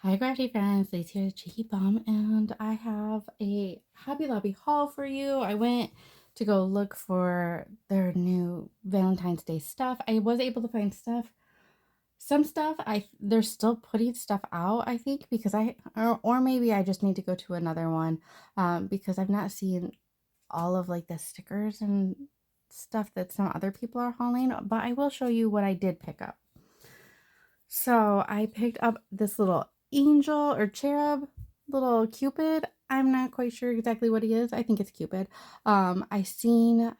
Hi, crafty friends. Lacey here, Cheeky Bum, and I have a Hobby Lobby haul for you. I went to go look for their new Valentine's Day stuff. I was able to find stuff. Some stuff they're still putting stuff out, I think, because or maybe I just need to go to another one because I've not seen all of like the stickers and stuff that some other people are hauling, but I will show you what I did pick up. So I picked up this little angel or cherub, little Cupid. I'm not quite sure exactly what he is. I think it's Cupid. I seen,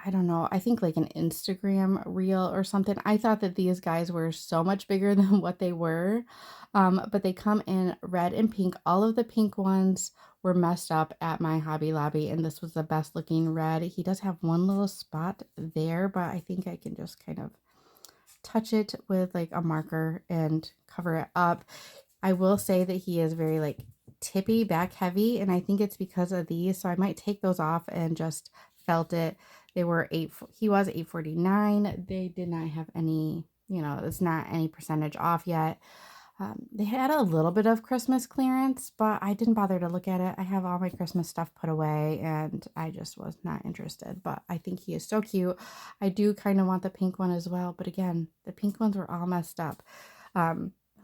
I don't know, I think like an Instagram reel or something. I thought that these guys were so much bigger than what they were. But they come in red and pink. All of the pink ones were messed up at my Hobby Lobby, and this was the best looking red. He does have one little spot there, but I think I can just kind of touch it with like a marker and cover it up. I will say that he is very like tippy, back heavy, and I think it's because of these. So I might take those off and just felt it. They were he was $8.49. They did not have any, it's not any percentage off yet. They had a little bit of Christmas clearance, but I didn't bother to look at it. I have all my Christmas stuff put away and I just was not interested, but I think he is so cute. I do kind of want the pink one as well, but again, the pink ones were all messed up.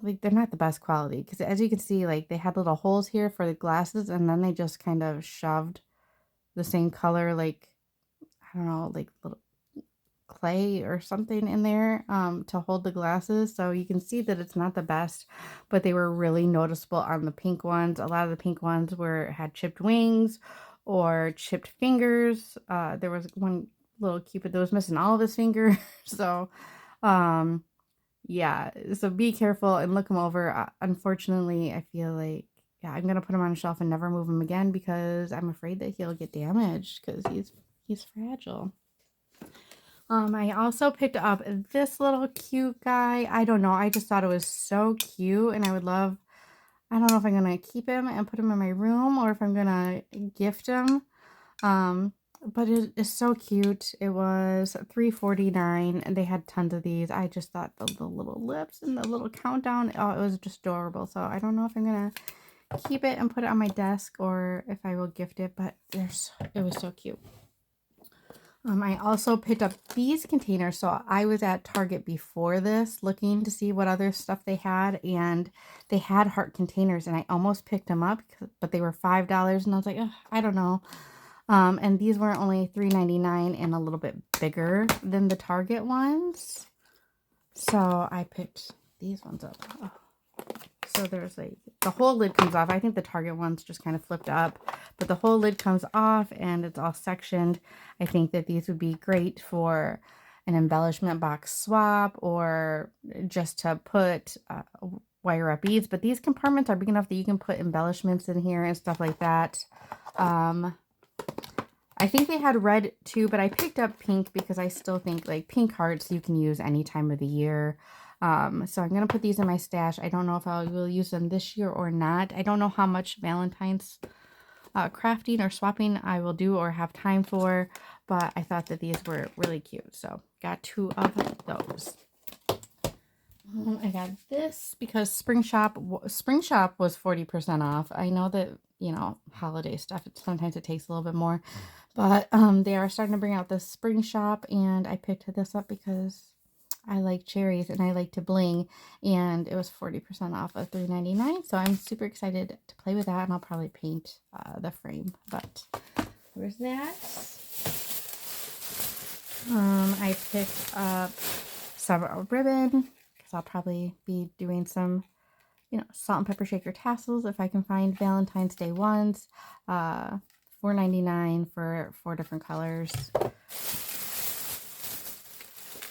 Like they're not the best quality because as you can see, like they had little holes here for the glasses and then they just kind of shoved the same color, like, I don't know, like little clay or something in there to hold the glasses, so you can see that it's not the best, but they were really noticeable on the pink ones. A lot of the pink ones had chipped wings or chipped fingers. There was one little Cupid that was missing all of his fingers. So yeah, so be careful and look them over. Unfortunately, I feel like, yeah, I'm gonna put him on a shelf and never move him again because I'm afraid that he'll get damaged because he's fragile. I also picked up this little cute guy. I don't know. I just thought it was so cute and I don't know if I'm going to keep him and put him in my room or if I'm going to gift him. But it is so cute. It was $3.49 and they had tons of these. I just thought the little lips and the little countdown, oh, it was just adorable. So I don't know if I'm going to keep it and put it on my desk or if I will gift it, but it was so cute. I also picked up these containers. So I was at Target before this looking to see what other stuff they had, and they had heart containers and I almost picked them up, but they were $5 and I was like, I don't know. And these were only $3.99 and a little bit bigger than the Target ones. So I picked these ones up. Oh. So there's like, the whole lid comes off. I think the Target one's just kind of flipped up, but the whole lid comes off and it's all sectioned. I think that these would be great for an embellishment box swap or just to put wire up beads. But these compartments are big enough that you can put embellishments in here and stuff like that. I think they had red too, but I picked up pink because I still think like pink hearts you can use any time of the year. So I'm going to put these in my stash. I don't know if I will use them this year or not. I don't know how much Valentine's crafting or swapping I will do or have time for, but I thought that these were really cute. So got 2 of those. I got this because Spring Shop was 40% off. I know that, holiday stuff, sometimes it takes a little bit more, but they are starting to bring out the Spring Shop, and I picked this up because I like cherries and I like to bling, and it was 40% off of $3.99. So I'm super excited to play with that, and I'll probably paint the frame. But there's that. I picked up some ribbon because I'll probably be doing some, salt and pepper shaker tassels if I can find Valentine's Day ones. $4.99 for 4 different colors.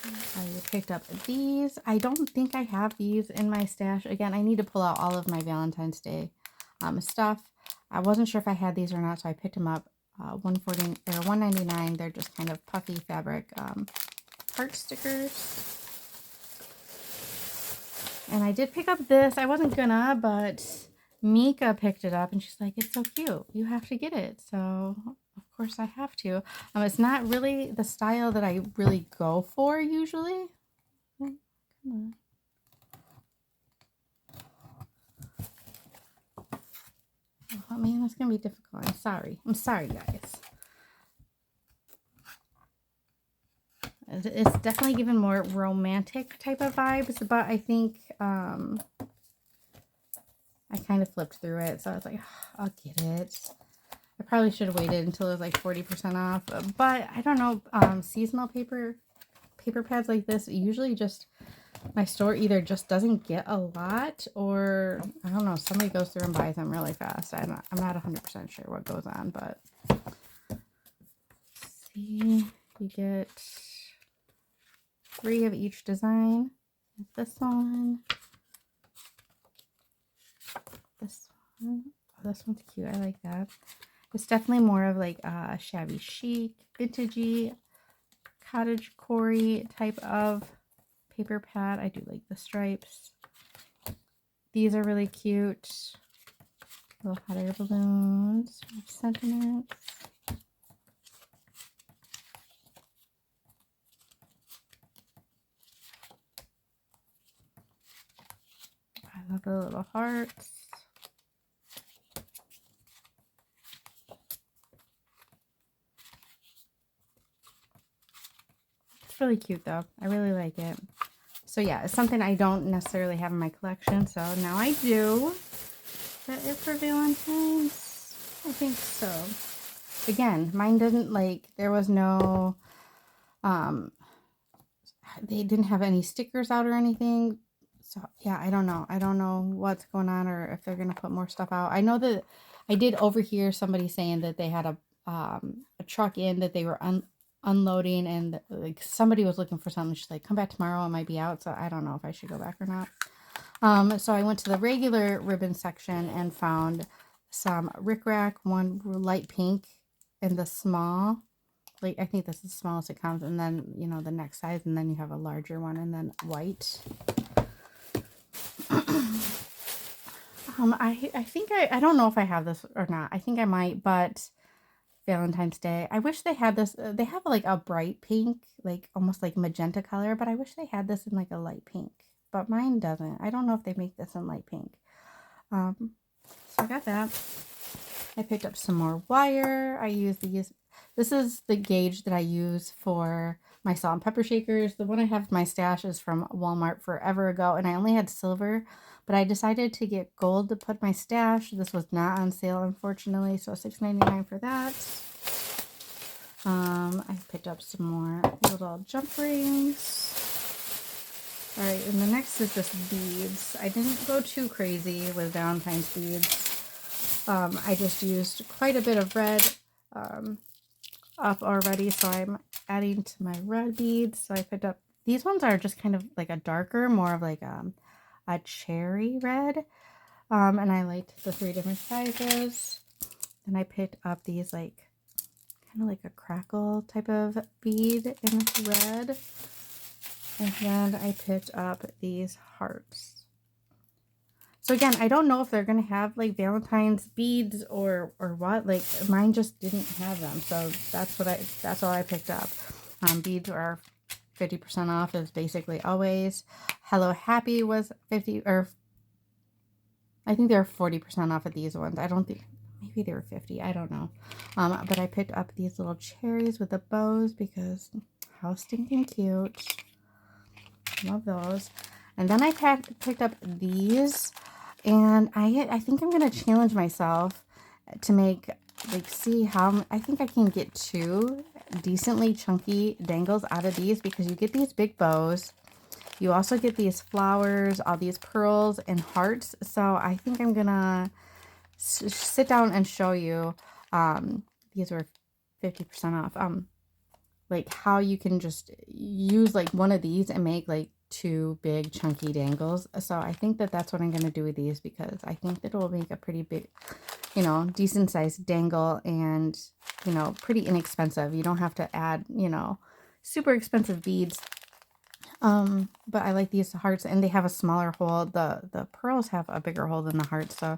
I picked up these. I don't think I have these in my stash. Again, I need to pull out all of my Valentine's Day stuff. I wasn't sure if I had these or not, so I picked them up. $1.40 or $1.99. They're just kind of puffy fabric heart stickers. And I did pick up this. I wasn't gonna, but Mika picked it up and she's like, it's so cute. You have to get it. So of course I have to. It's not really the style that I really go for usually. Come on. man, that's gonna be difficult. I'm sorry. I'm sorry, guys. It's definitely given more romantic type of vibes, but I think I kind of flipped through it, so I was like, I'll get it. I probably should have waited until it was like 40% off, but I don't know. Seasonal paper pads like this usually just, my store either just doesn't get a lot, or I don't know, somebody goes through and buys them really fast. I'm not 100% sure what goes on, but see, you get 3 of each design. This one, this one. Oh, this one's cute. I like that. It's definitely more of like a shabby chic, vintagey, cottage core type of paper pad. I do like the stripes. These are really cute. Little hot air balloons, sentiments. I love the little hearts. It's really cute though. I really like it. So yeah, it's something I don't necessarily have in my collection, so now I do. Is that it for Valentine's? I think so. Again, mine didn't like, there was no, they didn't have any stickers out or anything. So yeah, I don't know. I don't know what's going on, or if they're going to put more stuff out. I know that I did overhear somebody saying that they had a truck in that they were unloading, and like somebody was looking for something. She's like, come back tomorrow, it might be out. So I don't know if I should go back or not. So I went to the regular ribbon section and found some rickrack, one light pink in the small, like I think this is the smallest it comes, and then you know the next size, and then you have a larger one, and then white. I think I don't know if I have this or not. I think I might, but Valentine's Day. I wish they had this. They have like a bright pink, like almost like magenta color, but I wish they had this in like a light pink. But mine doesn't. I don't know if they make this in light pink. So I got that. I picked up some more wire. I use these. This is the gauge that I use for my salt and pepper shakers. The one I have in my stash is from Walmart forever ago, and I only had silver, but I decided to get gold to put my stash. This was not on sale, unfortunately, so $6.99 for that. I picked up some more little jump rings. All right, and the next is just beads. I didn't go too crazy with Valentine's beads. I just used quite a bit of red up already, so I'm adding to my red beads. So I picked up, these ones are just kind of like a darker, more of like a cherry red. And I liked the 3 different sizes. And I picked up these like kind of like a crackle type of bead in red. And then I picked up these hearts. So again, I don't know if they're going to have like Valentine's beads or what. Like mine just didn't have them. So that's all I picked up. Beads are 50% off as basically always. Hello Happy was 50, or I think they're 40% off of these ones. I don't think, maybe they were 50. I don't know. But I picked up these little cherries with the bows because how stinking cute. Love those. And then I picked up these, and I think I'm going to challenge myself to make, like, see how, I think I can get 2 decently chunky dangles out of these, because you get these big bows. You also get these flowers, all these pearls and hearts. So I think I'm going to sit down and show you, these were 50% off, like how you can just use like one of these and make like 2 big chunky dangles. So I think that that's what I'm going to do with these, because I think that it will make a pretty big, you know, decent sized dangle, and, you know, pretty inexpensive. You don't have to add, you know, super expensive beads. But I like these hearts, and they have a smaller hole. The pearls have a bigger hole than the hearts, so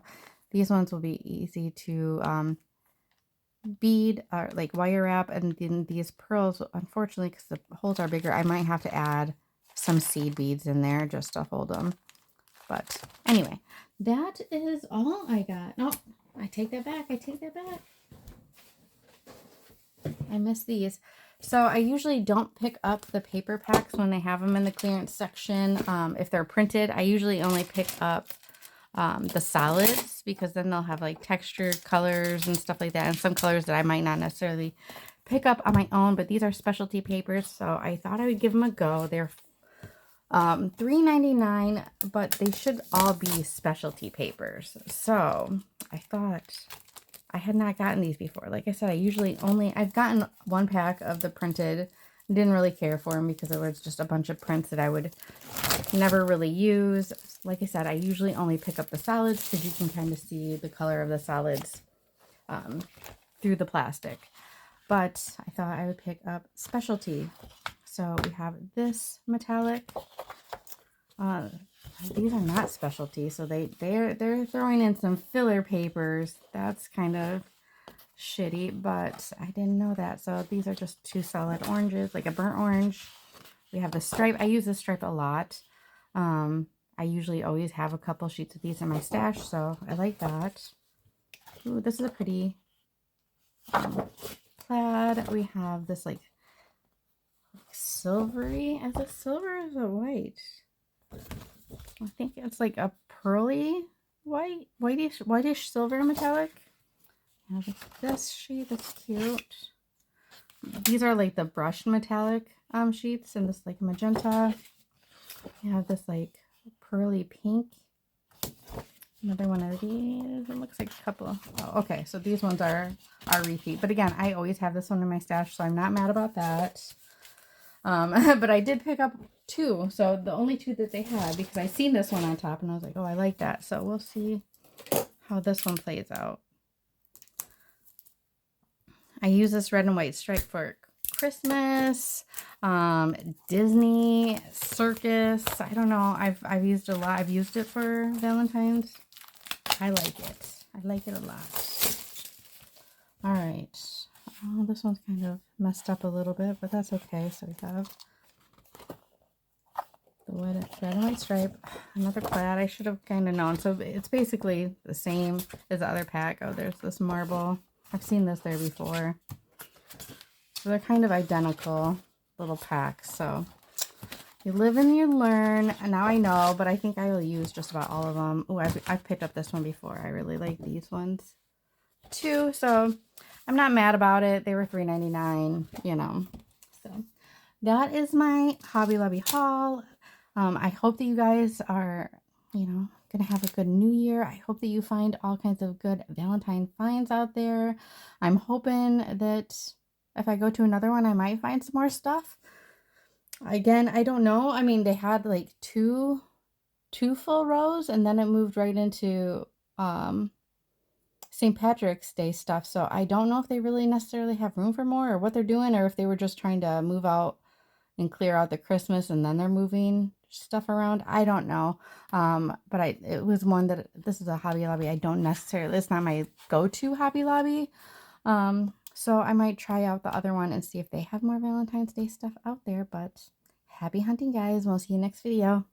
these ones will be easy to bead or like wire wrap. And then these pearls, unfortunately, because the holes are bigger, I might have to add some seed beads in there just to hold them. But anyway, that is all I got. Oh, I take that back. I take that back. I miss these. So I usually don't pick up the paper packs when they have them in the clearance section. If they're printed, I usually only pick up the solids, because then they'll have like textured colors and stuff like that, and some colors that I might not necessarily pick up on my own. But these are specialty papers, so I thought I would give them a go. They're $3.99, but they should all be specialty papers. So I thought, I had not gotten these before. Like I said, I've gotten one pack of the printed. Didn't really care for them because it was just a bunch of prints that I would never really use. Like I said, I usually only pick up the solids because you can kind of see the color of the solids through the plastic. But I thought I would pick up specialty. So we have this metallic. These are not specialty, so they're throwing in some filler papers. That's kind of shitty, but I didn't know that. So these are just two solid oranges, like a burnt orange. We have the stripe. I use this stripe a lot. I usually always have a couple sheets of these in my stash, so I like that. Ooh, this is a pretty plaid. We have this like silvery. Is it silver or is it white? I think it's like a pearly whitish silver metallic. I have this sheet that's cute. These are like the brushed metallic sheets, and this like magenta. You have this like pearly pink. Another one of these. It looks like a couple. Oh, okay, so these ones are repeat. But again, I always have this one in my stash, so I'm not mad about that. But I did pick up two, so the only two that they had, because I seen this one on top and I was like, oh, I like that. So we'll see how this one plays out. I use this red and white stripe for Christmas, Disney, circus. I don't know. I've used it a lot. I've used it for Valentine's. I like it. I like it a lot. All right. Oh, this one's kind of messed up a little bit, but that's okay. So we have the red and white stripe, another plaid. I should have kind of known. So it's basically the same as the other pack. Oh, there's this marble. I've seen this there before. So they're kind of identical little packs. So you live and you learn. And now I know, but I think I will use just about all of them. Oh, I've picked up this one before. I really like these ones too. So I'm not mad about it. They were $3.99, you know. So that is my Hobby Lobby haul. I hope that you guys are, you know, gonna have a good new year. I hope that you find all kinds of good Valentine finds out there. I'm hoping that if I go to another one, I might find some more stuff. Again, I don't know. I mean, they had like two full rows, and then it moved right into St. Patrick's Day stuff. So I don't know if they really necessarily have room for more, or what they're doing, or if they were just trying to move out and clear out the Christmas and then they're moving stuff around. I don't know. But it was one that, this is a Hobby Lobby. I don't necessarily, it's not my go-to Hobby Lobby. So I might try out the other one and see if they have more Valentine's Day stuff out there. But happy hunting, guys. We'll see you next video.